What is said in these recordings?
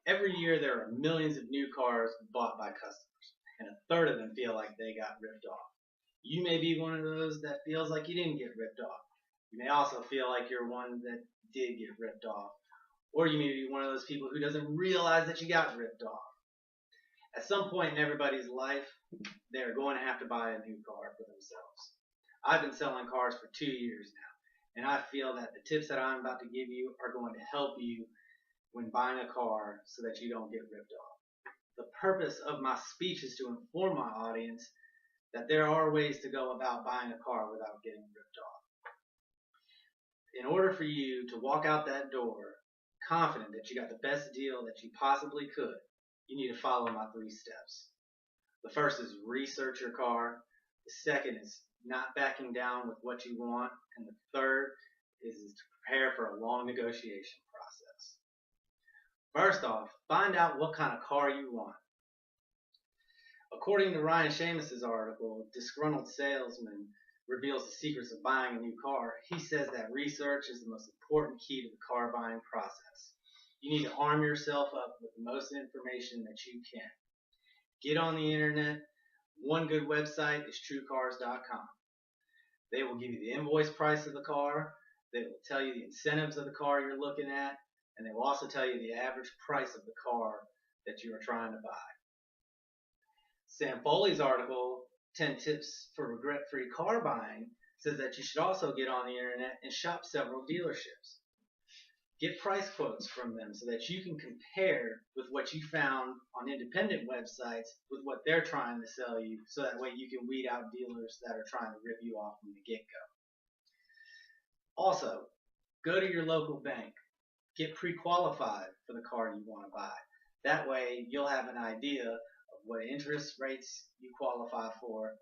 Every year there are millions of new cars bought by customers, and a third of them feel like they got ripped off. You may be one of those that feels like you didn't get ripped off. You may also feel like you're one that did get ripped off. Or you may be one of those people who doesn't realize that you got ripped off. At some point in everybody's life, they are going to have to buy a new car for themselves. I've been selling cars for 2 years now, and I feel that the tips that I'm about to give you are going to help you when buying a car so that you don't get ripped off. The purpose of my speech is to inform my audience that there are ways to go about buying a car without getting ripped off. In order for you to walk out that door confident that you got the best deal that you possibly could, you need to follow my 3 steps. The first is research your car. The second is not backing down with what you want. And the third is to prepare for a long negotiation process. First off, find out what kind of car you want. According to Ryan Seamus's article, Disgruntled Salesman Reveals the Secrets of Buying a New Car, he says that research is the most important key to the car buying process. You need to arm yourself up with the most information that you can. Get on the internet. One good website is truecars.com. They will give you the invoice price of the car. They will tell you the incentives of the car you're looking at. And they will also tell you the average price of the car that you are trying to buy. Sam Foley's article, 10 Tips for Regret-Free Car Buying, says that you should also get on the internet and shop several dealerships. Get price quotes from them so that you can compare with what you found on independent websites with what they're trying to sell you, so that way you can weed out dealers that are trying to rip you off from the get-go. Also, go to your local bank. Get pre-qualified for the car you want to buy. That way you'll have an idea of what interest rates you qualify for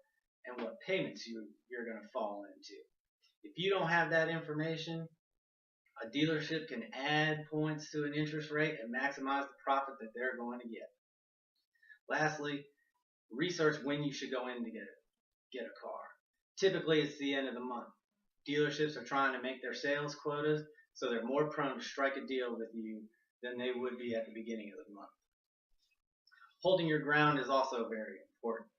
and what payments you're going to fall into. If you don't have that information, a dealership can add points to an interest rate and maximize the profit that they're going to get. Lastly, research when you should go in to get a car. Typically, it's the end of the month. Dealerships are trying to make their sales quotas, so they're more prone to strike a deal with you than they would be at the beginning of the month. Holding your ground is also very important.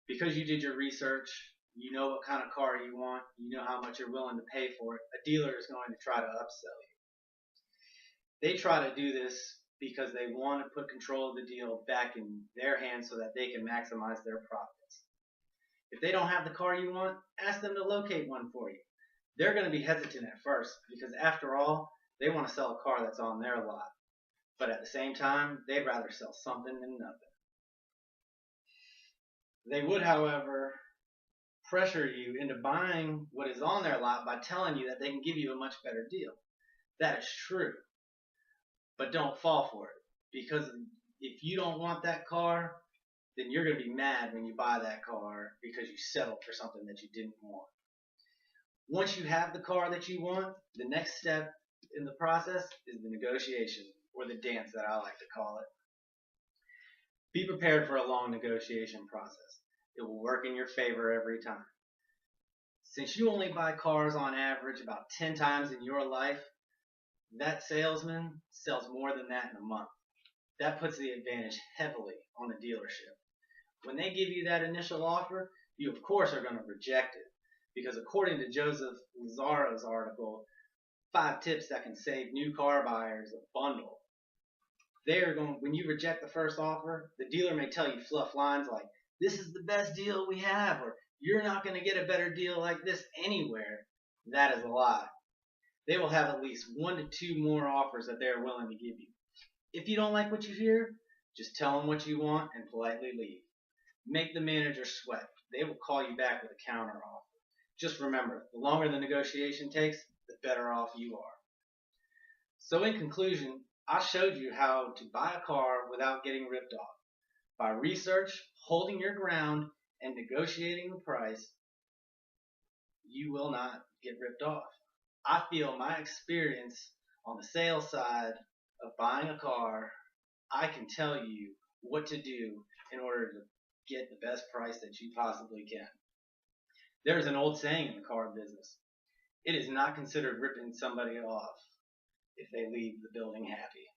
Because you did your research, you know what kind of car you want, you know how much you're willing to pay for it, a dealer is going to try to upsell you. They try to do this because they want to put control of the deal back in their hands so that they can maximize their profits. If they don't have the car you want, ask them to locate one for you. They're going to be hesitant at first because, after all, they want to sell a car that's on their lot. But at the same time, they'd rather sell something than nothing. They would, however, pressure you into buying what is on their lot by telling you that they can give you a much better deal. That is true. But don't fall for it, because if you don't want that car, then you're going to be mad when you buy that car because you settled for something that you didn't want. Once you have the car that you want, the next step in the process is the negotiation, or the dance that I like to call it. Be prepared for a long negotiation process. It will work in your favor every time. Since you only buy cars on average about 10 times in your life, that salesman sells more than that in a month. That puts the advantage heavily on the dealership. When they give you that initial offer, you of course are going to reject it, because according to Joseph Lazzaro's article, 5 tips that can save new car buyers a bundle. When you reject the first offer, the dealer may tell you fluff lines like, "This is the best deal we have," or "You're not going to get a better deal like this anywhere." That is a lie. They will have at least 1 to 2 more offers that they are willing to give you. If you don't like what you hear, just tell them what you want and politely leave. Make the manager sweat. They will call you back with a counter offer. Just remember, the longer the negotiation takes, the better off you are. So in conclusion, I showed you how to buy a car without getting ripped off. By research, holding your ground, and negotiating the price, you will not get ripped off. I feel my experience on the sales side of buying a car, I can tell you what to do in order to get the best price that you possibly can. There's an old saying in the car business: it is not considered ripping somebody off if they leave the building happy.